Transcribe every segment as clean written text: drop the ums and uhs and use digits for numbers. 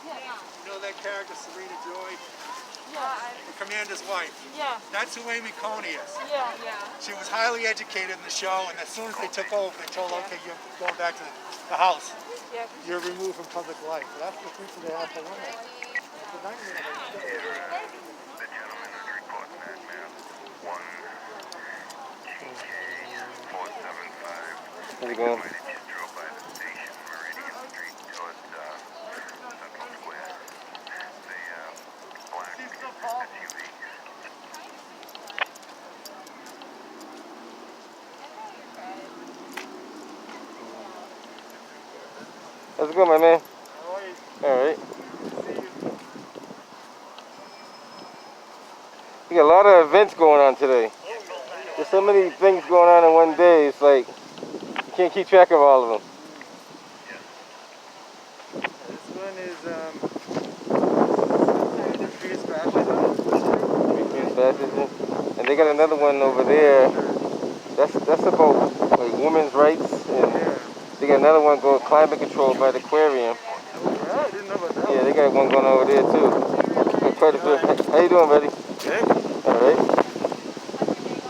You know that character, Serena Joy? Yeah. The commander's wife. Yeah. That's who Amy Coney is. Yeah. She was highly educated in the show, and as soon as they took over, they told her, okay, you're going back to the house. Yeah. You're removed from public life. So that's the future they have for women. It's a nightmare. The gentleman is reporting that, ma'am. 1 GK 475. How's it going? Just drove by the station, Meridian Street, towards Central Square. The black SUV. How's it going, my man? How are you? All right. See you. We got a lot of events going on today. There's so many things going on in one day. It's like you can't keep track of all of them. This one is Freeze Fascism. And they got another one over there. That's about like women's rights. And they got another one called climate control by the aquarium. I didn't know about that. Yeah, they got one going over there too. Got quite a few. How you doing, buddy? Good. All right.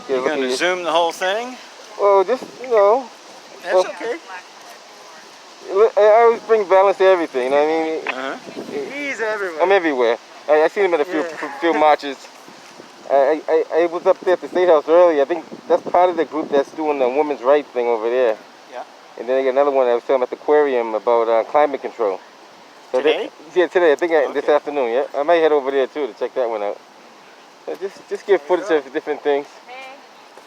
You going to zoom the whole thing? Well, just That's okay. I always bring balance to everything. You know what I mean? He's everywhere. I'm everywhere. I seen him at a few marches. I was up there at the State House earlier. I think that's part of the group that's doing the women's rights thing over there. Yeah. And then they got another one I was telling at the aquarium about climate control. So Today? Today. I think this Okay. afternoon. Yeah, I might head over there too to check that one out. So just give footage of different things,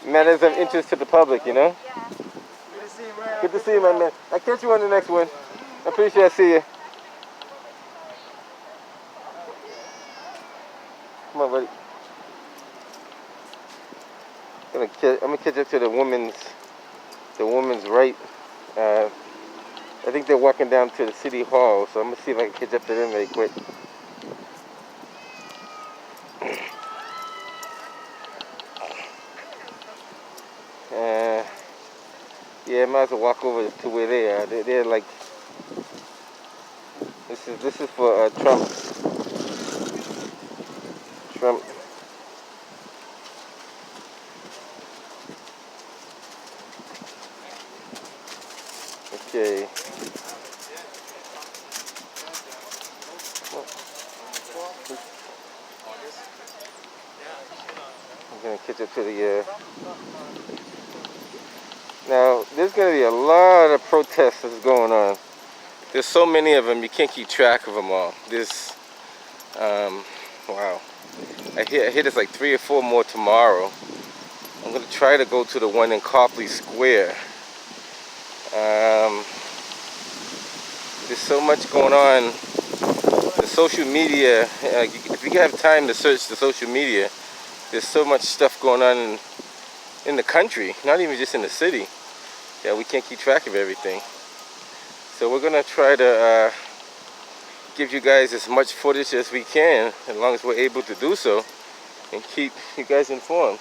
matters of interest to the public. You know. Good to see you, man. Good to see you, my man. I'll catch you on the next one. I'm pretty sure I see you. Come on, buddy. I'm gonna catch up to the women's right. I think they're walking down to the city hall, so I'm gonna see if I can catch up to them very quick. Yeah, I might as well walk over to where they are. They're like, this is for Trump. Okay. I'm gonna catch up to the. Now, there's gonna be a lot of protests that's going on. There's so many of them, you can't keep track of them all. There's, wow. I hear there's like 3 or 4 more tomorrow. I'm gonna try to go to the one in Copley Square. There's so much going on. The social media, if you have time to search the social media, there's so much stuff going on in the country, not even just in the city. Yeah, we can't keep track of everything. So we're gonna try to give you guys as much footage as we can, as long as we're able to do so, and keep you guys informed.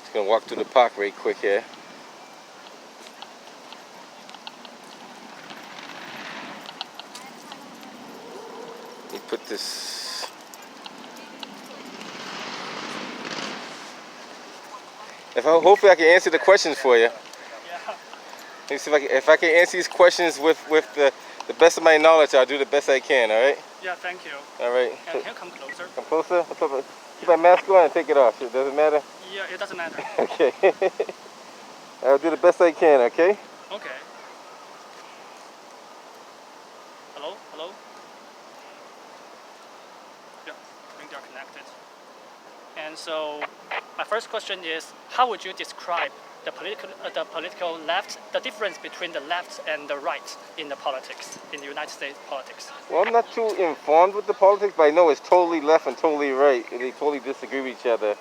Just gonna walk through the park right quick here. Let me put this. Hopefully I can answer the questions for you. Let me see if I can answer these questions with the best of my knowledge. I'll do the best I can. All right. Yeah, thank you. All right. Can you come closer? Come closer. Keep my mask on and take it off. Does it matter? Yeah, it doesn't matter. Okay. I'll do the best I can. Okay. Okay. Hello? Hello? Yeah, I think they're connected. And so, my first question is, how would you describe the political left, the difference between the left and the right in the politics, in the United States politics? Well, I'm not too informed with the politics, but I know it's totally left and totally right. They totally disagree with each other.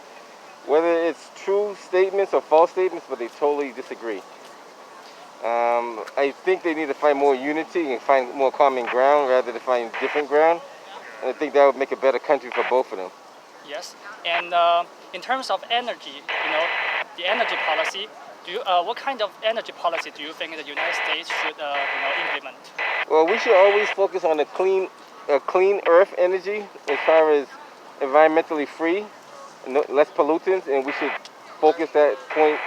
Whether it's true statements or false statements, but they totally disagree. I think they need to find more unity and find more common ground rather than find different ground. And I think that would make a better country for both of them. Yes, and in terms of energy, the energy policy. What kind of energy policy do you think the United States should implement? Well, we should always focus on a clean earth energy as far as environmentally free, less pollutants, and we should focus that point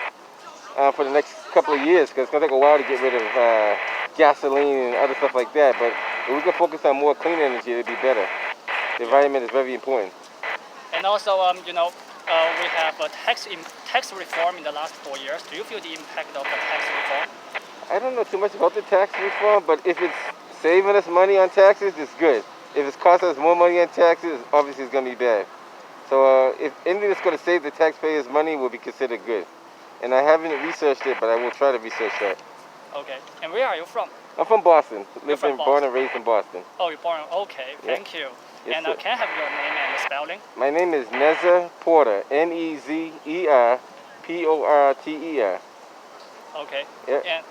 for the next couple of years, because it's going to take a while to get rid of gasoline and other stuff like that. But if we can focus on more clean energy, it'd be better. The environment is very important. And also, we have a tax reform in the last 4 years. Do you feel the impact of the tax reform? I don't know too much about the tax reform, but if it's saving us money on taxes, it's good. If it's costing us more money on taxes, obviously it's going to be bad. So if anything that's going to save the taxpayers money will be considered good. And I haven't researched it, but I will try to research that. Okay. And where are you from? I'm from Boston. Born Born and raised in Boston. Oh, you're born. Okay. Yeah. Thank you. Yes, and sir. can I have your name and the spelling? My name is Nezer Porter. Nezerporter. Okay. Yeah.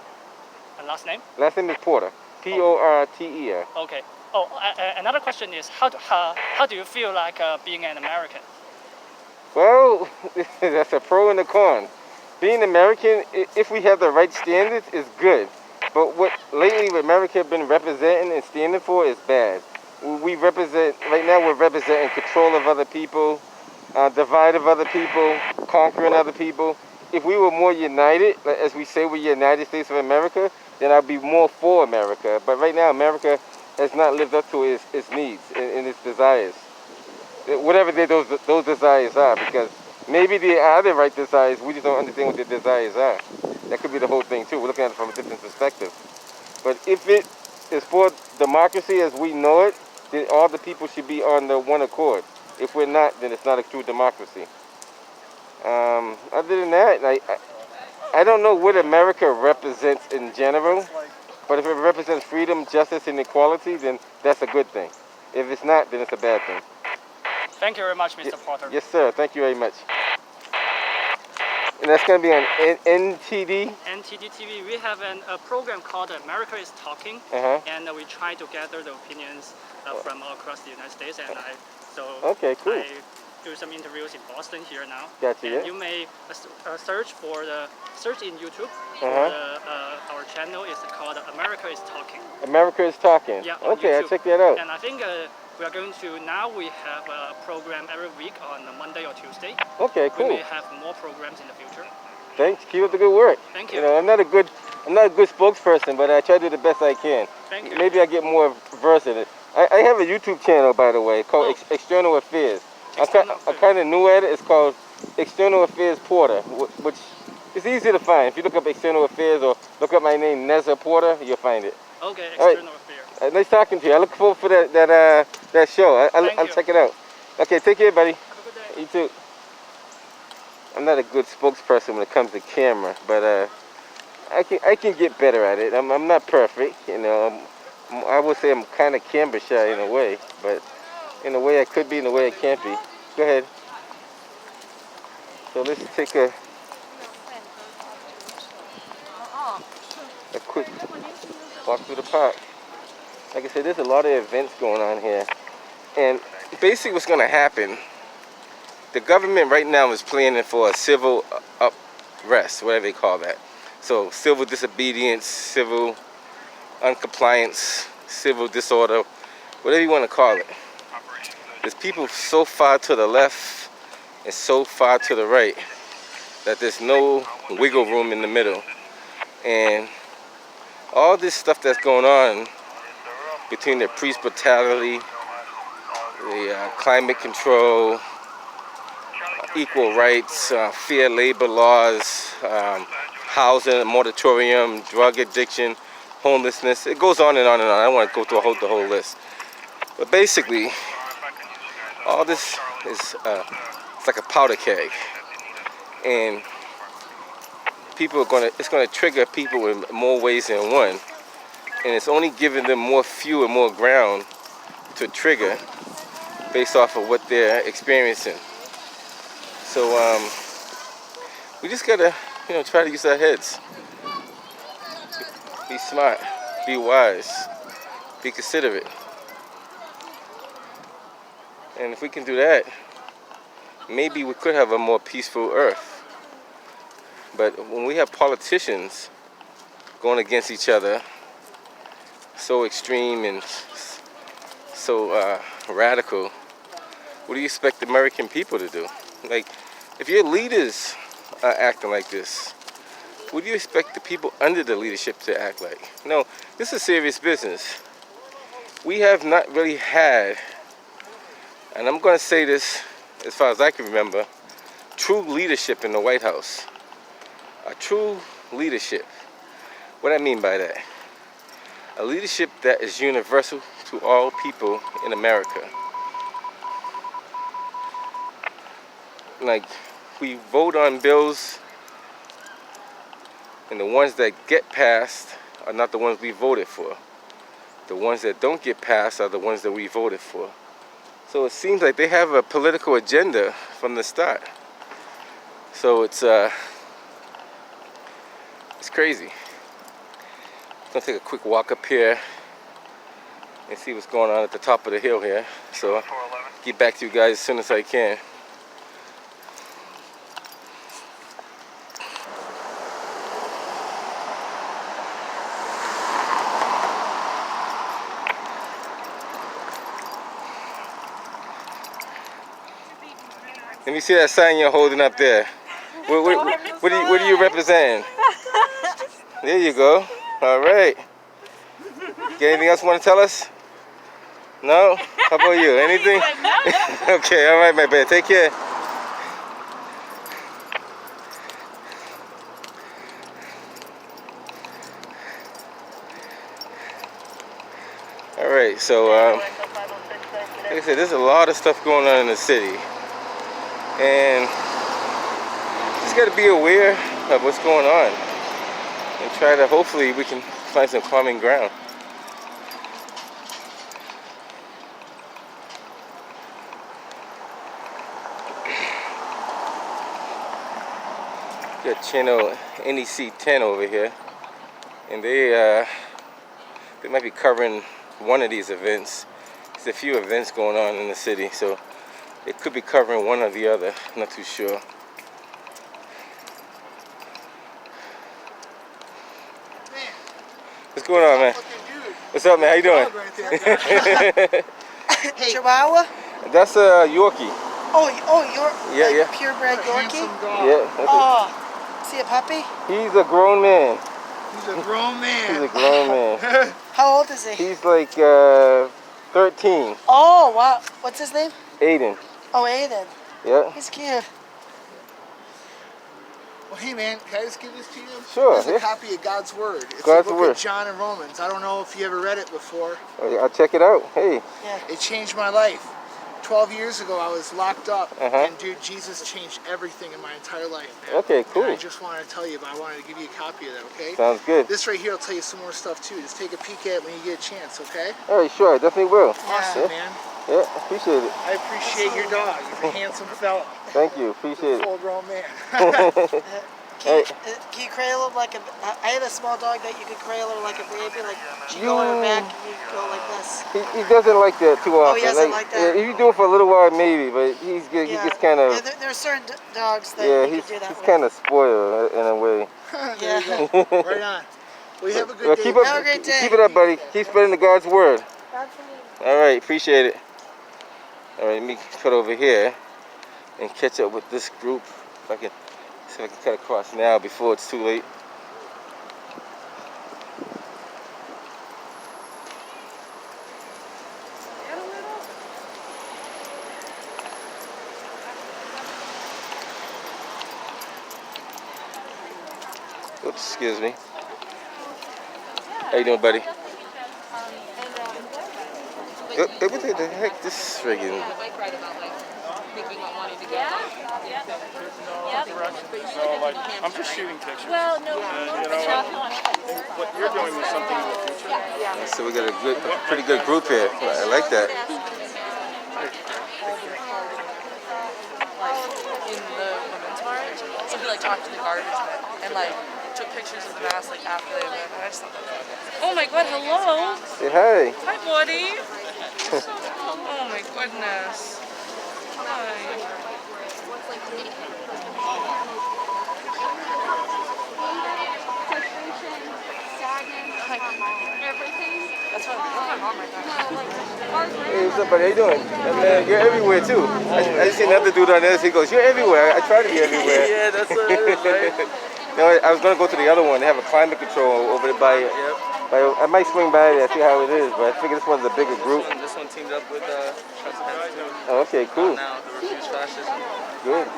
And last name? Last name is Porter. Porter. Okay. Oh, another question is how do you feel like being an American? Well, that's a pro and a con. Being American, if we have the right standards, is good. But what America has been representing and standing for is bad. Right now we're representing control of other people, divide of other people, conquering other people. If we were more united, as we say we're United States of America, then I'd be more for America. But right now America has not lived up to its needs and its desires. Whatever those desires are, because maybe they are the right desires, we just don't understand what their desires are. That could be the whole thing too. We're looking at it from a different perspective. But if it is for democracy as we know it, then all the people should be on the one accord. If we're not, then it's not a true democracy. Other than that, I don't know what America represents in general, but if it represents freedom, justice, and equality, then that's a good thing. If it's not, then it's a bad thing. Thank you very much, Mr. Porter. Yes, sir. Thank you very much. And that's going to be on NTD? NTD TV, we have a program called America is Talking, and we try to gather the opinions from all across the United States. And Okay, cool. I do some interviews in Boston here now. Gotcha, and yeah. you may search in YouTube for our channel. It's called America is Talking. America is Talking. Yeah, on okay, I'll YouTube. check that out. And I think we are going to, now we have a program every week on Monday or Tuesday. Okay, cool. We may have more programs in the future. Thanks. Keep up the good work. Thank you. You know, I'm not a good spokesperson, but I try to do the best I can. Thank you. Maybe I get more versed in it. I have a YouTube channel, by the way, called External Affairs. I'm kind of new at it. It's called External Affairs Porter, which is easy to find. If you look up External Affairs or look up my name, Nezer Porter, you'll find it. Okay, All right. External Affairs. Nice talking to you. I look forward for that show. I'll check it out. Okay, take care, buddy. Have a good day. You too. I'm not a good spokesperson when it comes to camera, but I can get better at it. I'm not perfect, you know. I would say I'm kind of camera shy in a way, but in a way I could be, in a way I can't be. Go ahead. So let's take a quick walk through the park. Like I said, there's a lot of events going on here, and basically what's going to happen, the government right now is planning for a civil unrest, whatever they call that. So civil disobedience, civil uncompliance, civil disorder, whatever you want to call it. There's people so far to the left and so far to the right that there's no wiggle room in the middle. And all this stuff that's going on between the police brutality, the climate control, equal rights, fair labor laws, housing, moratorium, drug addiction, homelessness. It goes on and on and on. I don't want to go through the whole list. But basically, all this is it's like a powder keg. And it's going to trigger people in more ways than one. And it's only giving them more fuel and more ground to trigger based off of what they're experiencing. So we just gotta, try to use our heads. Be smart, be wise, be considerate. And if we can do that, maybe we could have a more peaceful earth. But when we have politicians going against each other, so extreme and so radical, what do you expect the American people to do? Like, if your leaders are acting like this, what do you expect the people under the leadership to act like? No, this is serious business. We have not really had, and I'm going to say this as far as I can remember, true leadership in the White House. A true leadership. What I mean by that? A leadership that is universal to all people in America. Like, we vote on bills, and the ones that get passed are not the ones we voted for. The ones that don't get passed are the ones that we voted for. So it seems like they have a political agenda from the start. So it's crazy. I'm gonna take a quick walk up here and see what's going on at the top of the hill here. So I'll get back to you guys as soon as I can. Let me see that sign you're holding up there. What do you represent? There you go. All right. Got anything else you want to tell us? No? How about you? Anything? Okay, all right, my man. Take care. All right, so like I said, there's a lot of stuff going on in the city. And just got to be aware of what's going on and try to, hopefully we can find some common ground. Got channel NEC 10 over here, and they might be covering one of these events. There's a few events going on in the city, so it could be covering one or the other. I'm not too sure. What's going on, man? What's up, man? How you doing? Chihuahua? That's a Yorkie. You're Yeah. purebred Yorkie? Yeah. Oh, see a puppy? He's a grown man. He's a grown man. He's a grown man. How old is he? He's like 13. Oh, wow. What's his name? Aiden. Oh, Aiden. Yeah. He's cute. Well, hey man, can I just give this to you? Sure, It's a yeah. copy of God's Word. It's God's a book Word. of John and Romans. I don't know if you ever read it before. I'll check it out. Hey. Yeah. It changed my life. 12 years ago, I was locked up, Uh-huh. and dude, Jesus changed everything in my entire life, man. Okay, cool. And I just wanted to tell you, but I wanted to give you a copy of that, okay? Sounds good. This right here will tell you some more stuff too. Just take a peek at it when you get a chance, okay? All right, sure. I definitely will. Awesome, man. Yeah, appreciate it. I appreciate your dog. He's a handsome fella. Thank you. Appreciate it. Full grown man. Can you cradle him like a... I have a small dog that you could cradle her like a baby. Like, she go on her back and you go like this. He doesn't like that too often. he doesn't like that? Yeah, if you do it for a little while, maybe, but he's good. He gets kind of... Yeah, there are certain dogs that Yeah, you he's can do that with. kind of spoiled in a way. There you Yeah. go. Right on. Well, you have a good Well, day. keep up, Have a great day. keep it up, buddy. Keep spreading the God's word. All right, appreciate it. All right, let me cut over here and catch up with this group. If I can, see if I can cut across now before it's too late. Oops, excuse me. How you doing, buddy? What the heck? This friggin'. I'm just shooting pictures. Well, no, What you're doing is something in the future. So we got a pretty good group here. I like that. In the women's march, so we like talked to the garbage men and like took pictures of the mask like after the event. And I just thought that was okay. oh my god, hello. Say hi. Hi, buddy. Oh my goodness. Hi. That's what my mom right now. Hey, what's up, buddy? How you doing? Man, you're everywhere too. I just seen another dude on there. He goes, "You're everywhere." I try to be everywhere. Yeah, that's what it is, right? No, I was gonna go to the other one. They have a climate control over there by. I might swing by there, see how it is, but I figure this one's a bigger group. This one teamed up with Trust Pants too. Oh, okay, cool. Now the Refuse Fascism. Good.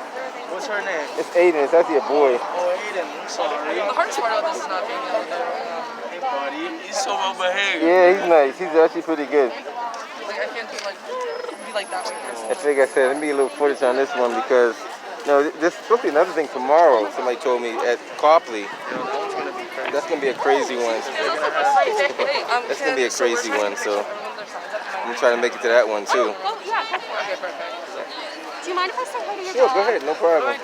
What's her name? It's Aiden. It's actually a boy. Oh, Aiden. I'm sorry. The hardest part about this is not being able to. Hey, buddy. He's so well behaved. Yeah, he's nice. He's actually pretty good. Like I can't just like be like that way. I think I said, let me get a little footage on this one because, this is supposed to be another thing tomorrow. Somebody told me at Copley. That's gonna be a crazy one. That's gonna be a crazy one. So I'm gonna try to make it to that one too. Oh, yeah. Okay, perfect. Do you mind if I say hi to your Sure, dog? go ahead, no problem.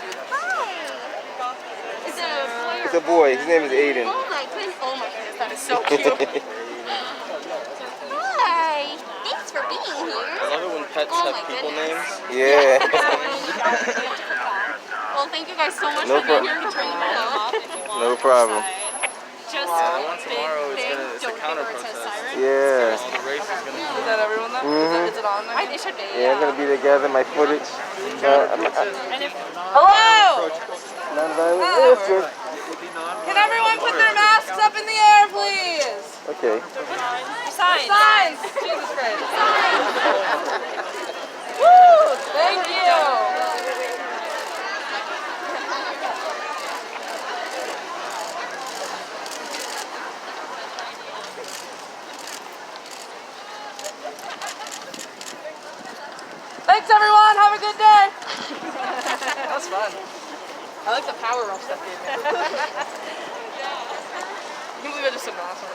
Is it a boy or It's a boy. His name is Aiden. Oh my goodness, that is so cute. Hi. Thanks for being here. I love it when pets Oh have my people goodness. names. Yeah. Well, thank you guys so much No for being problem. here. You can turn the phone off if you want. No problem. Just The one big, tomorrow big, it's a don't counter think where it says protest. siren. Yeah. All the race is gonna Is that everyone though? Is it on there? It should be. Yeah, I'm gonna be there gathering my footage. And if Hello! Non-violent. Oh. Yeah, sure. Can everyone put their masks up in the air, please? Okay. signs. Signs! Jesus Christ. Woo! Thank you. Thanks everyone, have a good day. That was fun. I like the power up stuff here. I can't believe I just said awesome.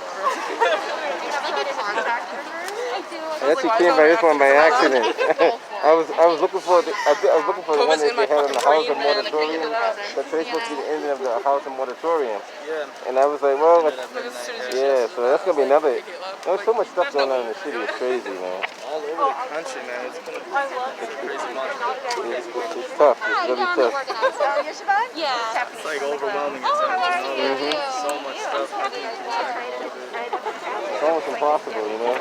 I actually came by this one by accident. I was looking for the one that they had in the House of Moratorium. That's supposed to be the ending of the House of Moratorium. Yeah. And I was like, well, yeah. So that's gonna be another. There's so much stuff going on in the city. It's crazy, man. All over the country, man. It's gonna be a crazy month. It's tough. It's really tough. Yeah. It's like overwhelming. It's so much stuff. It's almost impossible, you know.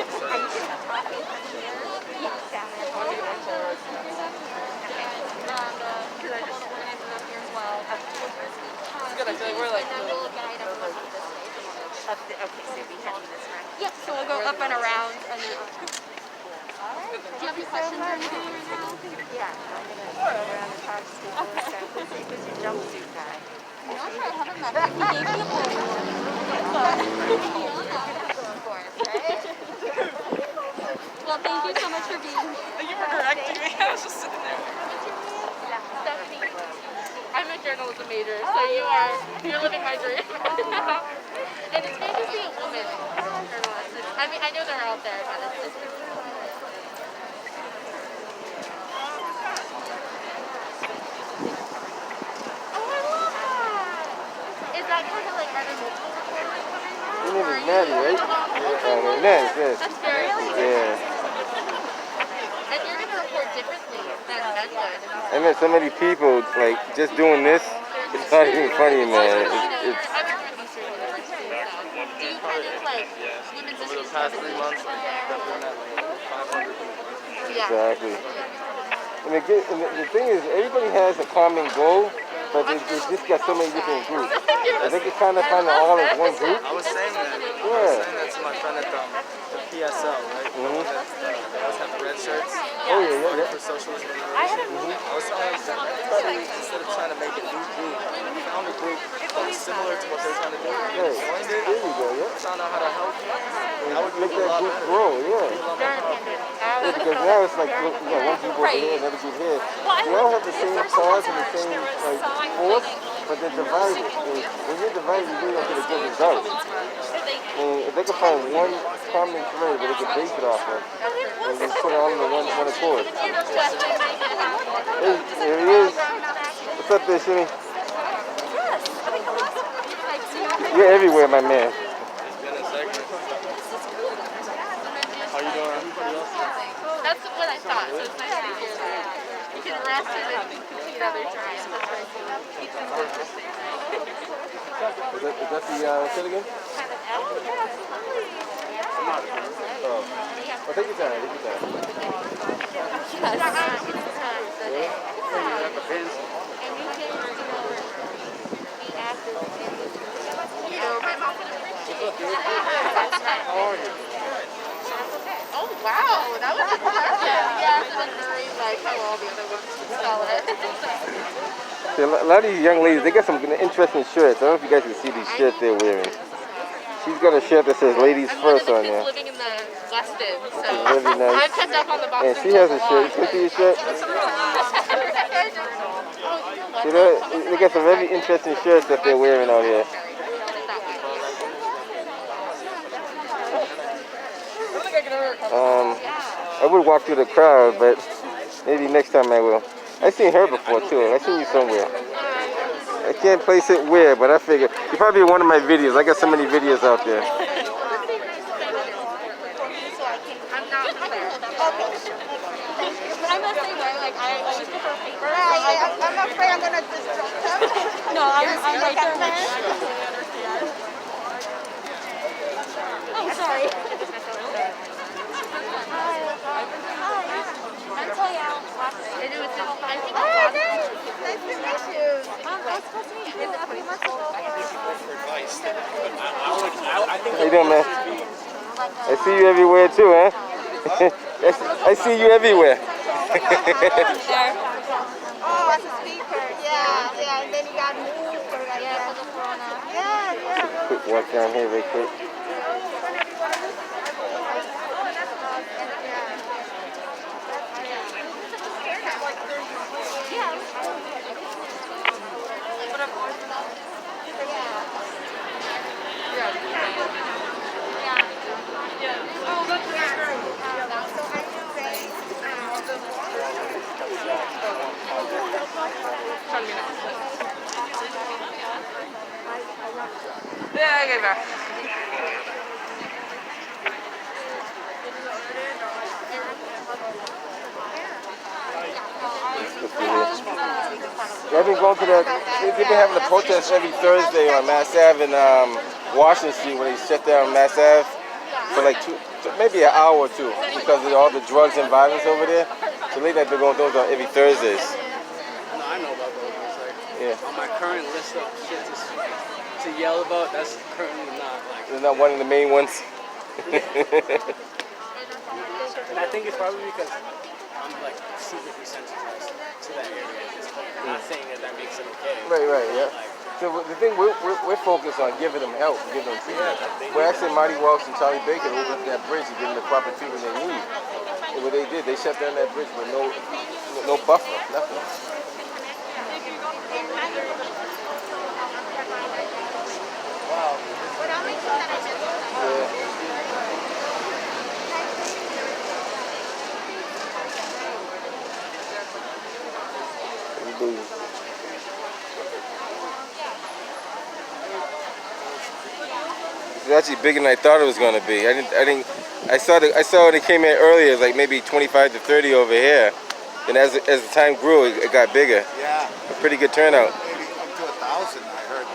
It's good, I feel like we're like Yep, so we'll go up and around and then up. Do you have any questions or anything right now? No, I haven't met him. He gave me a book. Of course, right? Well, thank you so much for being here. you were directing me. I was just sitting there. Stephanie. I'm a journalism major, so you're living my dream. And it's great to see a woman journalist. I mean, I know they're out there, but it's just... Is that kind of like, are there multiple reporters coming on? Your name Or is are Maddie, you- right? Okay. Yes, yes. That's very Yeah. And you're going to report differently than men would. I met so many people like just doing this. It's not even funny, man. It's I've been doing research on different things, so do you kind of like women's Over the issues past 3 conversation months, there? we've been at like 500 people. Yeah. exactly. And the thing is, everybody has a common goal, but they just got so many different groups. If they can kind of find it all in one group. I was saying that. Yeah. To my friend at the PSL, right? They always have the red shirts. Oh yeah. For socialism and revolution. I was telling them that instead of trying to make a new group, we found a group that's similar to what they're trying to do. Yeah. Joined it, There you go. Yeah. found out how to help. And make that group grow. Yeah. Yeah, because now it's like you got one group over here, another group here. They all have the same cause and the same force, but they're divided. And when you're divided, you really don't get a good result. And if they can find one common thread that they can base it off of, and just put it all into one accord. Hey, here he is. What's up there, Shimmy? You're everywhere, my man. It's been a segment. How you doing? That's what I thought, so it's nice to hear that. You can rest and then continue Is that the shit again? Oh, take your time. Take your time. Oh wow, that was impressive. Yeah, like how all the other ones solid. See, a lot of these young ladies, they got some interesting shirts. I don't know if you guys can see these shirts they're wearing. She's got a shirt that says "Ladies First" on there. Living in the West End, so Really nice. I'm kept up on the Boston. And she has a shirt. You can see your shirt. See that? They got some very interesting shirts that they're wearing out here. I would walk through the crowd, but maybe next time I will. I've seen her before too. I've seen you somewhere. I can't place it where, but I figure you're probably in one of my videos. I got so many videos out there. I'm afraid I'm gonna disrupt him. No, I'm right there. Oh, sorry. Nice to meet you. How you doing, man? I see you everywhere too, huh? I see you everywhere. Oh, as a speaker. Yeah, and then you got moved. Yeah. Quick walk down here real quick. Yeah, I get that. Yeah, I've been going to that. They've been having a protest every Thursday on Mass Ave in Washington Street where they shut down Mass Ave for like maybe an hour or two because of all the drugs and violence over there. So lately I've been going those on every Thursdays. No, I know about those. It's like, Yeah. on my current list of shit to yell about, that's currently not like. They're not one of the main ones. And I think it's probably because I'm like super desensitized to that area at this point. I'm not saying that makes it okay. Right, yeah. So the thing we're focused on giving them help, giving them treatment. We're actually Marty Walsh and Charlie Baker opened that bridge to give them the proper treatment they need. And what they did, they shut down that bridge with no buffer, nothing. But I'll make sure that I just It's actually bigger than I thought it was going to be. I saw when it came in earlier, it was like maybe 25 to 30 over here. And as the time grew, it got bigger. Yeah, A pretty good turnout. maybe up to 1,000, I heard.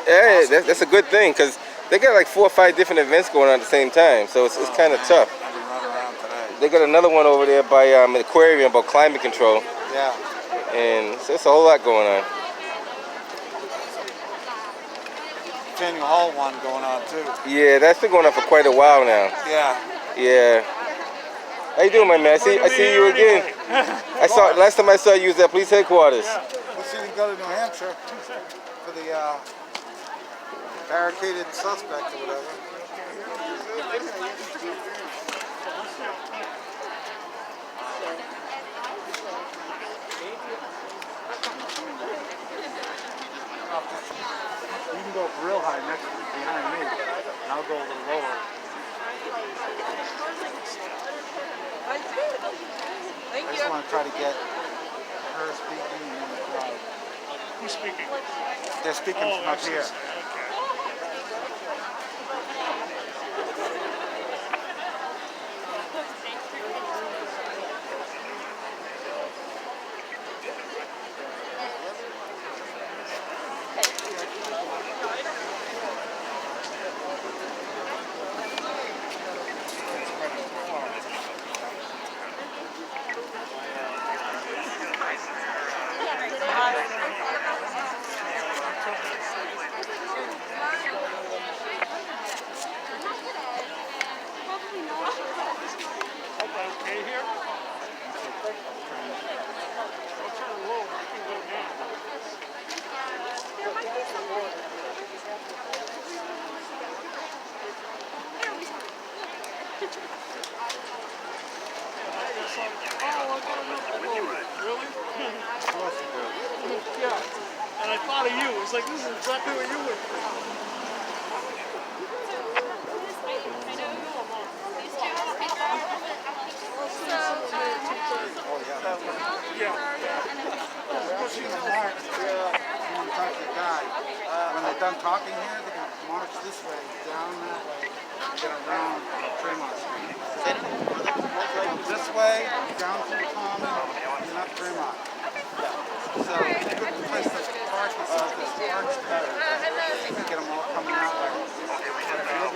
Yeah, that's a good thing because they got like 4 or 5 different events going on at the same time. So it's kind of tough. I've been running around today. They got another one over there by an aquarium about climate control. Yeah. And so it's a whole lot going on. Faneuil Hall one going on too. Yeah, that's been going on for quite a while now. Yeah. Yeah. How you doing, my man? I see you again. Last time I saw you was at police headquarters. We see you go to New Hampshire for the barricaded suspect or whatever. You can go up real high next to behind me, and I'll go a little lower. I just want to try to get her speaking and then the crowd. Who's speaking? They're speaking from up here. Really? Of course you do. Yeah. And I thought of you. It's like, this is exactly what you would do. When they're done talking here, they're going to march this way, down that way, get around Tremont Street. This way, down through Common, and up Tremont. So it's a good place to park yourself. This park's better. Get them all coming out like you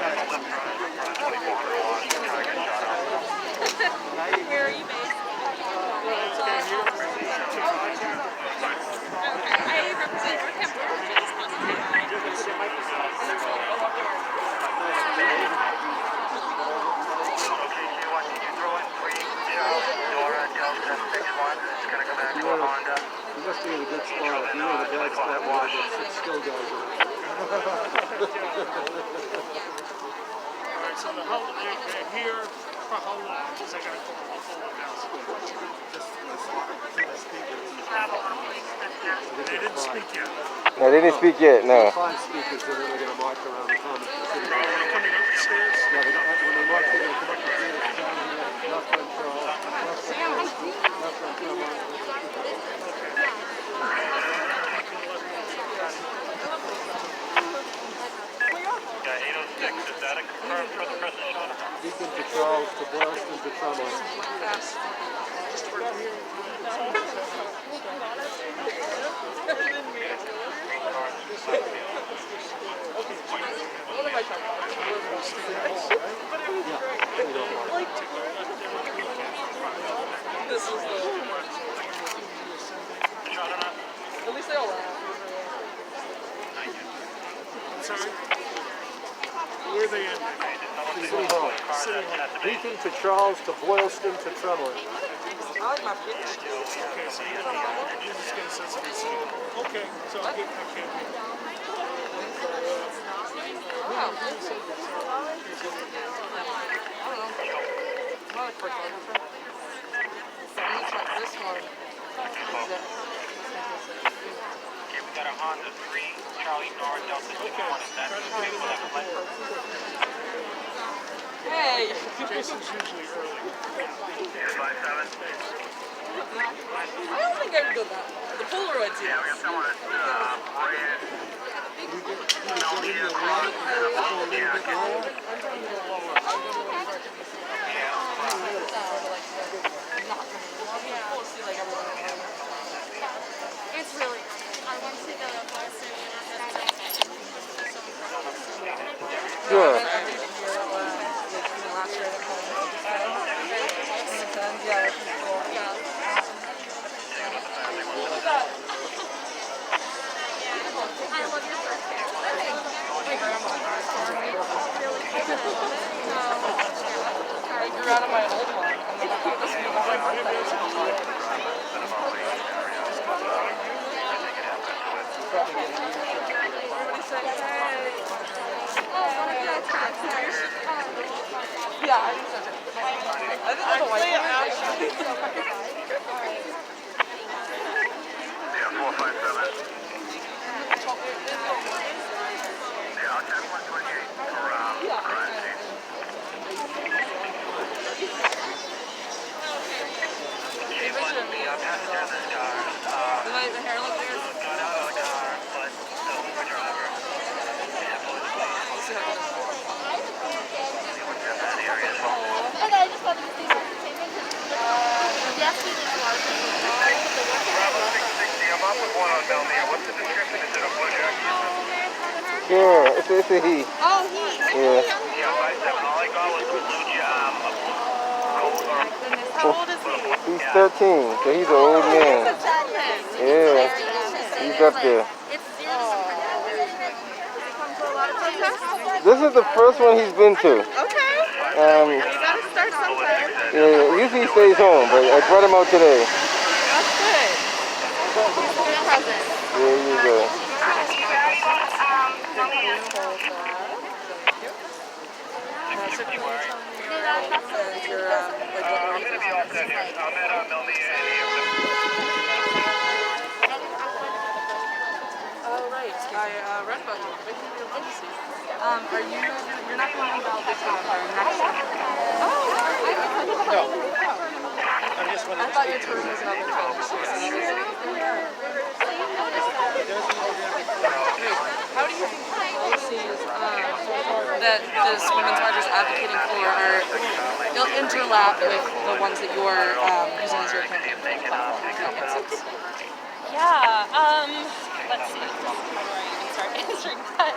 guys come in. Where are you based? I represent You must be in a good spot. If you're in a bad spot, we'll have 6 skill guys around. Alright, so they're here for how long? Because I got to call the phone house. They didn't speak yet. No, they didn't speak yet. No. 5 speakers, and then they're going to march around the Common. They're coming up the stairs. Yeah, when they march, they're going to come up the stairs down here, left on Charles, left on Tremont. Yeah, 806, is that a confirmed for the president? Beacon to Charles, to Boylston, to Tremont. This is the. At least they all laugh. Sorry? Where are they in? City Hall. Beacon to Charles, to Boylston, to Tremont. I like my pitch. Okay, so you're just going to set some city. Okay, so I can't be. Wow. I don't know. I'm not a photographer. I'm gonna check this one. Okay, we got a Honda 3, Charlie North, Delta 21. Is that Hey! Jason's usually early. 57? I don't think I've done that. The Polaroids, Yeah, we got yes. someone that's brand. It's really nice. I went to the Boston Sure. I love your birthday. I grew out of my old one, and then I thought this would be my birthday. Everybody say, hey. Yeah, I think so too. I think that's a white one. Yeah, 457. Yeah, I'll check 128 for crime scene. Chief, the passenger in this car The hair look weird. got out of the car, but the Uber driver that area as well. Okay, I just wanted to see something. Yes, we did a lot of things. Bravo 660, I'm up with one on Belmere. What's the description? Is it a blue jacket? Sure. It's a he. Oh, he. Yeah. Yeah, 57. All I got was a blue coat or How old is he? He's 13, so he's an old man. Yeah. He's up there. It's serious. Come to a lot of places. This is the first one he's been to. Okay. Um, You gotta start sometime. yeah, usually he stays home, but I brought him out today. That's good. Good present. There you go. And your like what were you Oh right, I read about you. Big New Legacy. You're not going to Valdez November next year. I thought your tour was about to finish this year. How do you think the policies that this Women's March is advocating for are interlap with the ones that you're using as your campaign platform? Yeah, let's see, how do I even start answering that?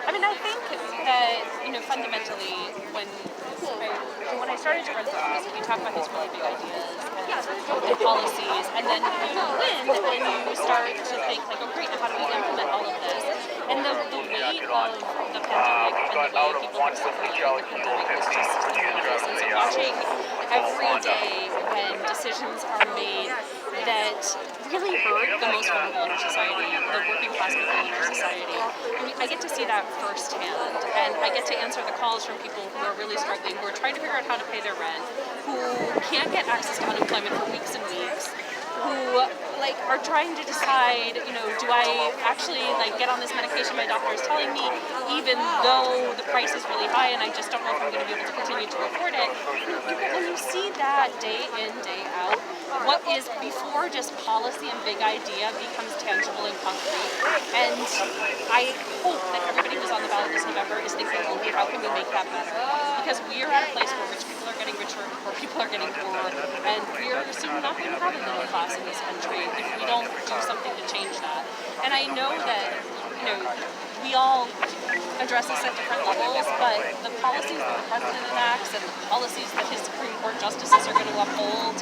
I mean, I think that, fundamentally, when I started to run for office, we talk about these really big ideas and policies, and then you win, and you start to think, like, oh great, how do we implement all of this? And the weight of the pandemic and the way people are suffering in the pandemic is just enormous. And so watching every day when decisions are made that really hurt the most vulnerable in our society, the working class people in our society. I mean, I get to see that firsthand, and I get to answer the calls from people who are really struggling, who are trying to figure out how to pay their rent, who can't get access to unemployment for weeks and weeks, who are trying to decide, do I actually get on this medication my doctor is telling me, even though the price is really high and I just don't know if I'm going to be able to continue to afford it. When you see that day in, day out, what is before just policy and big idea becomes tangible and concrete. And I hope that everybody who's on the ballot this November is thinking, okay, how can we make that better? Because we are at a place where rich people are getting richer and poor people are getting poorer, and we are soon not going to have a middle class in this country if we don't do something to change that. And I know that, we all address this at different levels, but the policies that the president enacts and the policies that his Supreme Court justices are going to uphold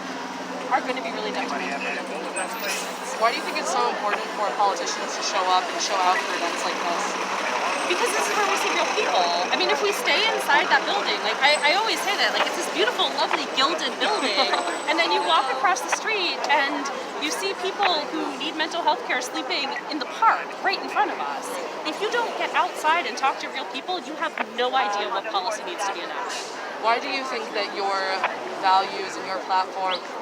are going to be really detrimental. Why do you think it's so important for politicians to show up and show out for events like this? Because this is where we see real people. I mean, if we stay inside that building, I always say that, it's this beautiful, lovely, gilded building, and then you walk across the street and you see people who need mental health care sleeping in the park right in front of us. If you don't get outside and talk to real people, you have no idea what policy needs to be enacted. Why do you think that your values and your platform